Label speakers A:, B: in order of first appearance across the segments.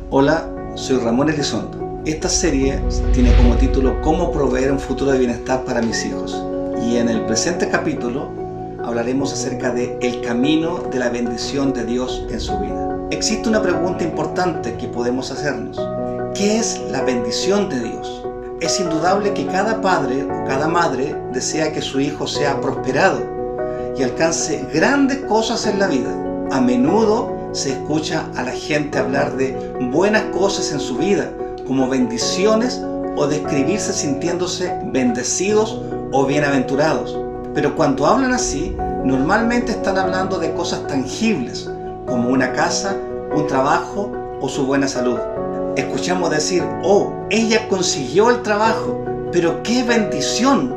A: Hola, soy Ramón Elizondo. Esta serie tiene como título ¿Cómo proveer un futuro de bienestar para mis hijos? Y en el presente capítulo hablaremos acerca de el camino de la bendición de Dios en su vida. Existe una pregunta importante que podemos hacernos. ¿Qué es la bendición de Dios? Es indudable que cada padre o cada madre desea que su hijo sea prosperado y alcance grandes cosas en la vida. A menudo se escucha a la gente hablar de buenas cosas en su vida, como bendiciones, o describirse sintiéndose bendecidos o bienaventurados. Pero cuando hablan así, normalmente están hablando de cosas tangibles, como una casa, un trabajo o su buena salud. Escuchamos decir, oh, ella consiguió el trabajo, pero qué bendición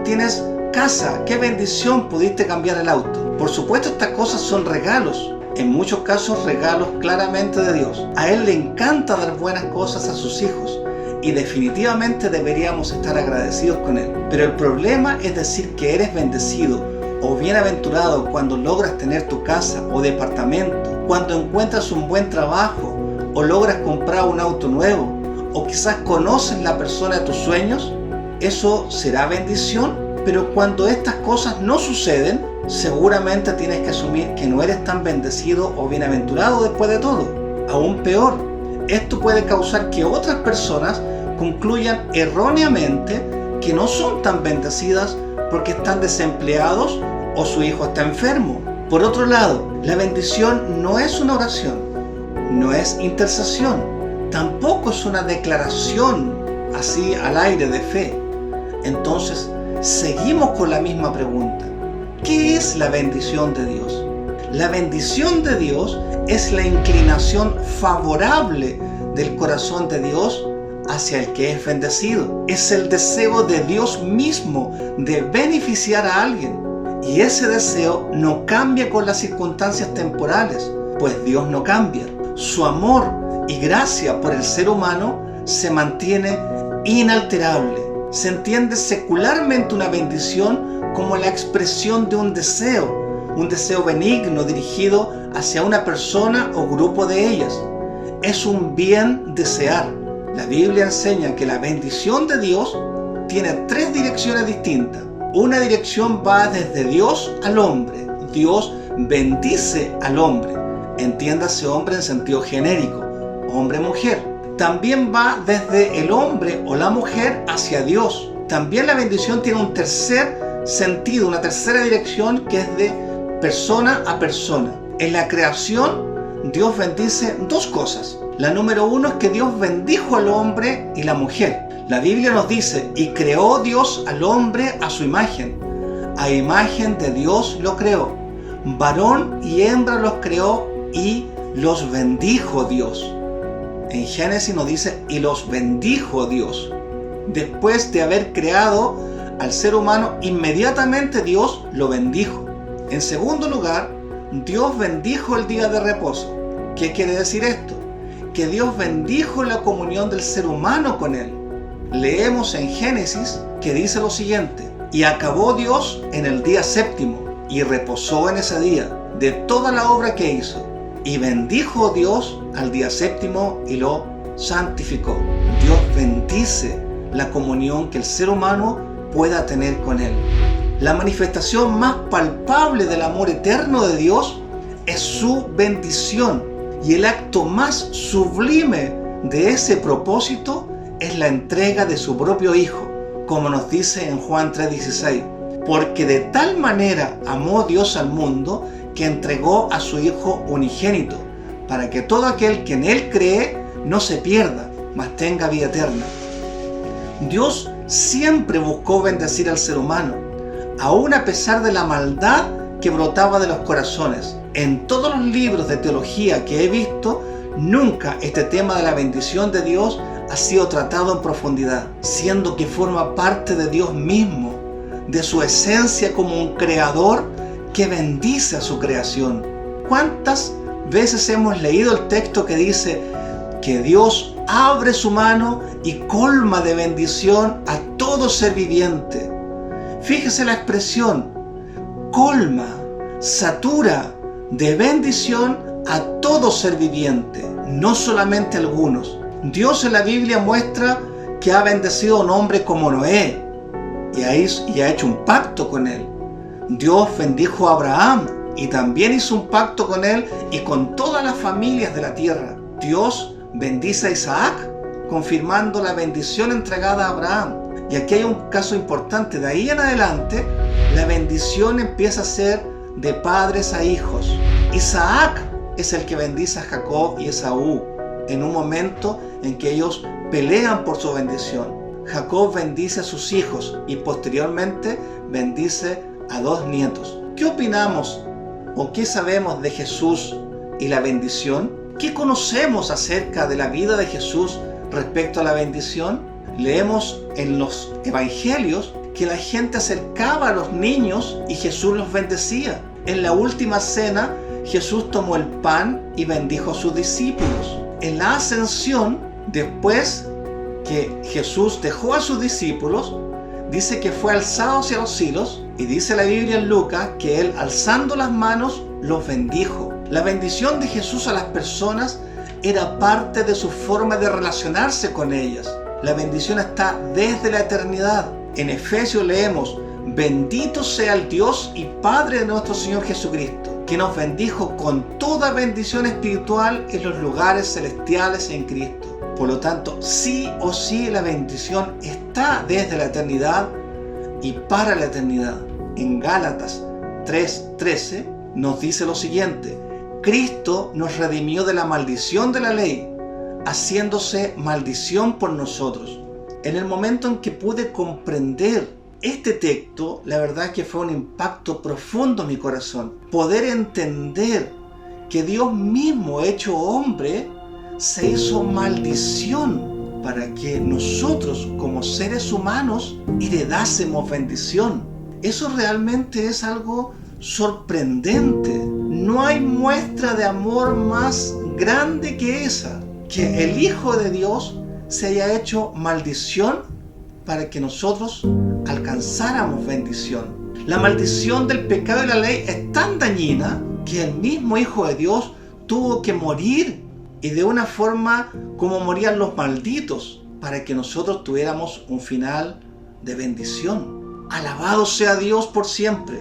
A: tienes casa, qué bendición pudiste cambiar el auto. Por supuesto, estas cosas son regalos, en muchos casos regalos claramente de Dios. A Él le encanta dar buenas cosas a sus hijos y definitivamente deberíamos estar agradecidos con Él. Pero el problema es decir que eres bendecido o bienaventurado cuando logras tener tu casa o departamento, cuando encuentras un buen trabajo o logras comprar un auto nuevo, o quizás conoces la persona de tus sueños. ¿Eso será bendición? Pero cuando estas cosas no suceden, seguramente tienes que asumir que no eres tan bendecido o bienaventurado después de todo. Aún peor, esto puede causar que otras personas concluyan erróneamente que no son tan bendecidas porque están desempleados o su hijo está enfermo. Por otro lado, la bendición no es una oración, no es intercesión, tampoco es una declaración así al aire de fe. Entonces, seguimos con la misma pregunta. ¿Qué es la bendición de Dios? La bendición de Dios es la inclinación favorable del corazón de Dios hacia el que es bendecido. Es el deseo de Dios mismo de beneficiar a alguien. Y ese deseo no cambia con las circunstancias temporales, pues Dios no cambia. Su amor y gracia por el ser humano se mantiene inalterable. Se entiende secularmente una bendición como la expresión de un deseo benigno dirigido hacia una persona o grupo de ellas. Es un bien desear. La Biblia enseña que la bendición de Dios tiene 3 direcciones distintas. Una dirección va desde Dios al hombre. Dios bendice al hombre. Entiéndase hombre en sentido genérico, hombre-mujer. También va desde el hombre o la mujer hacia Dios. También la bendición tiene un tercer sentido, una tercera dirección que es de persona a persona. En la creación, Dios bendice 2 cosas. La número 1 es que Dios bendijo al hombre y la mujer. La Biblia nos dice, y creó Dios al hombre a su imagen. A imagen de Dios lo creó. Varón y hembra los creó y los bendijo Dios. En Génesis nos dice, y los bendijo Dios. Después de haber creado al ser humano, inmediatamente Dios lo bendijo. En segundo lugar, Dios bendijo el día de reposo. ¿Qué quiere decir esto? Que Dios bendijo la comunión del ser humano con Él. Leemos en Génesis que dice lo siguiente, y acabó Dios en el día séptimo, y reposó en ese día de toda la obra que hizo. Y bendijo Dios al día séptimo y lo santificó. Dios bendice la comunión que el ser humano pueda tener con Él. La manifestación más palpable del amor eterno de Dios es su bendición. Y el acto más sublime de ese propósito es la entrega de su propio Hijo, como nos dice en Juan 3:16. Porque de tal manera amó Dios al mundo que entregó a su Hijo unigénito, para que todo aquel que en Él cree no se pierda, mas tenga vida eterna. Dios siempre buscó bendecir al ser humano, aun a pesar de la maldad que brotaba de los corazones. En todos los libros de teología que he visto, nunca este tema de la bendición de Dios ha sido tratado en profundidad, siendo que forma parte de Dios mismo, de su esencia como un creador que bendice a su creación. ¿Cuántas veces hemos leído el texto que dice que Dios abre su mano y colma de bendición a todo ser viviente? Fíjese la expresión: colma, satura de bendición a todo ser viviente, no solamente a algunos. Dios en la Biblia muestra que ha bendecido a un hombre como Noé y ha hecho un pacto con él. Dios bendijo a Abraham y también hizo un pacto con él y con todas las familias de la tierra. Dios bendice a Isaac, confirmando la bendición entregada a Abraham. Y aquí hay un caso importante. De ahí en adelante, la bendición empieza a ser de padres a hijos. Isaac es el que bendice a Jacob y Esaú en un momento en que ellos pelean por su bendición. Jacob bendice a sus hijos y posteriormente bendice a 2 nietos. ¿Qué opinamos o qué sabemos de Jesús y la bendición? ¿Qué conocemos acerca de la vida de Jesús respecto a la bendición? Leemos en los evangelios que la gente acercaba a los niños y Jesús los bendecía. En la última cena, Jesús tomó el pan y bendijo a sus discípulos. En la ascensión, después que Jesús dejó a sus discípulos, dice que fue alzado hacia los cielos y dice la Biblia en Lucas que él, alzando las manos, los bendijo. La bendición de Jesús a las personas era parte de su forma de relacionarse con ellas. La bendición está desde la eternidad. En Efesios leemos: bendito sea el Dios y Padre de nuestro Señor Jesucristo, que nos bendijo con toda bendición espiritual en los lugares celestiales en Cristo. Por lo tanto, sí o sí la bendición está desde la eternidad y para la eternidad. En Gálatas 3:13 nos dice lo siguiente: Cristo nos redimió de la maldición de la ley, haciéndose maldición por nosotros. En el momento en que pude comprender este texto, la verdad es que fue un impacto profundo en mi corazón. Poder entender que Dios mismo, hecho hombre, se hizo maldición para que nosotros como seres humanos heredásemos bendición. Eso realmente es algo sorprendente. No hay muestra de amor más grande que esa, que el Hijo de Dios se haya hecho maldición para que nosotros alcanzáramos bendición. La maldición del pecado y la ley es tan dañina que el mismo Hijo de Dios tuvo que morir, y de una forma como morían los malditos, para que nosotros tuviéramos un final de bendición. Alabado sea Dios por siempre.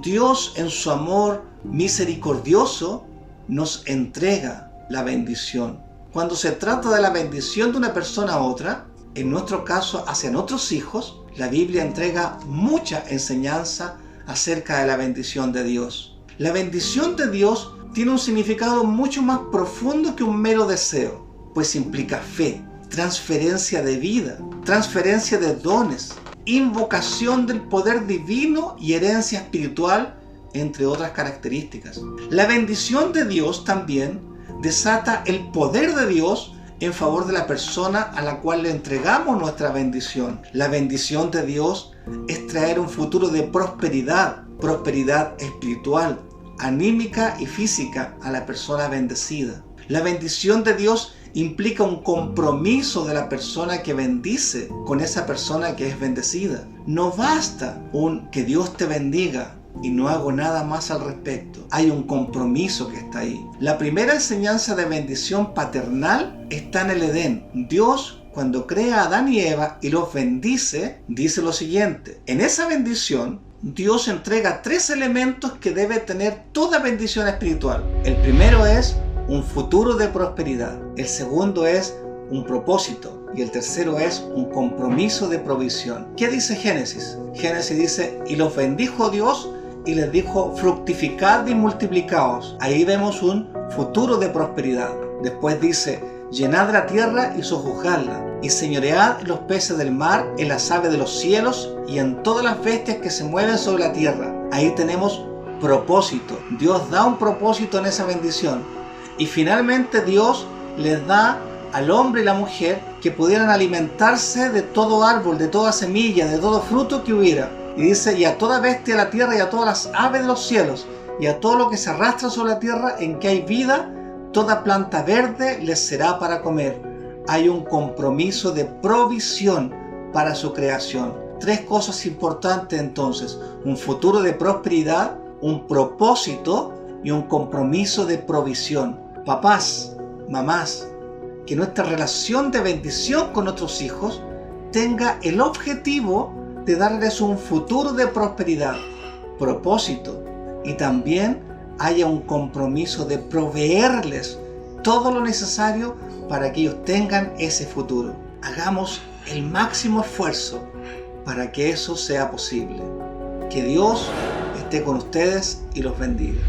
A: Dios, en su amor misericordioso, nos entrega la bendición. Cuando se trata de la bendición de una persona a otra, en nuestro caso hacia nuestros hijos, la Biblia entrega mucha enseñanza acerca de la bendición de Dios. La bendición de Dios tiene un significado mucho más profundo que un mero deseo, pues implica fe, transferencia de vida, transferencia de dones, invocación del poder divino y herencia espiritual, entre otras características. La bendición de Dios también desata el poder de Dios en favor de la persona a la cual le entregamos nuestra bendición. La bendición de Dios es traer un futuro de prosperidad, prosperidad espiritual, anímica y física a la persona bendecida. La bendición de Dios implica un compromiso de la persona que bendice con esa persona que es bendecida. No basta un que Dios te bendiga y no hago nada más al respecto. Hay un compromiso que está ahí. La primera enseñanza de bendición paternal está en el Edén. Dios, cuando crea a Adán y Eva y los bendice, dice lo siguiente: en esa bendición Dios entrega 3 elementos que debe tener toda bendición espiritual. El primero es un futuro de prosperidad. El segundo es un propósito. Y el tercero es un compromiso de provisión. ¿Qué dice Génesis? Génesis dice: y los bendijo Dios y les dijo: fructificad y multiplicaos. Ahí vemos un futuro de prosperidad. Después dice: llenad la tierra y sojuzgadla, y señoread en los peces del mar, en las aves de los cielos y en todas las bestias que se mueven sobre la tierra. Ahí tenemos propósito. Dios da un propósito en esa bendición. Y finalmente Dios les da al hombre y la mujer que pudieran alimentarse de todo árbol, de toda semilla, de todo fruto que hubiera. Y dice: y a toda bestia de la tierra y a todas las aves de los cielos y a todo lo que se arrastra sobre la tierra en que hay vida, toda planta verde les será para comer. Hay un compromiso de provisión para su creación. Tres cosas importantes entonces: un futuro de prosperidad, un propósito y un compromiso de provisión. Papás, mamás, que nuestra relación de bendición con nuestros hijos tenga el objetivo de darles un futuro de prosperidad, propósito, y también haya un compromiso de proveerles todo lo necesario para que ellos tengan ese futuro. Hagamos el máximo esfuerzo para que eso sea posible. Que Dios esté con ustedes y los bendiga.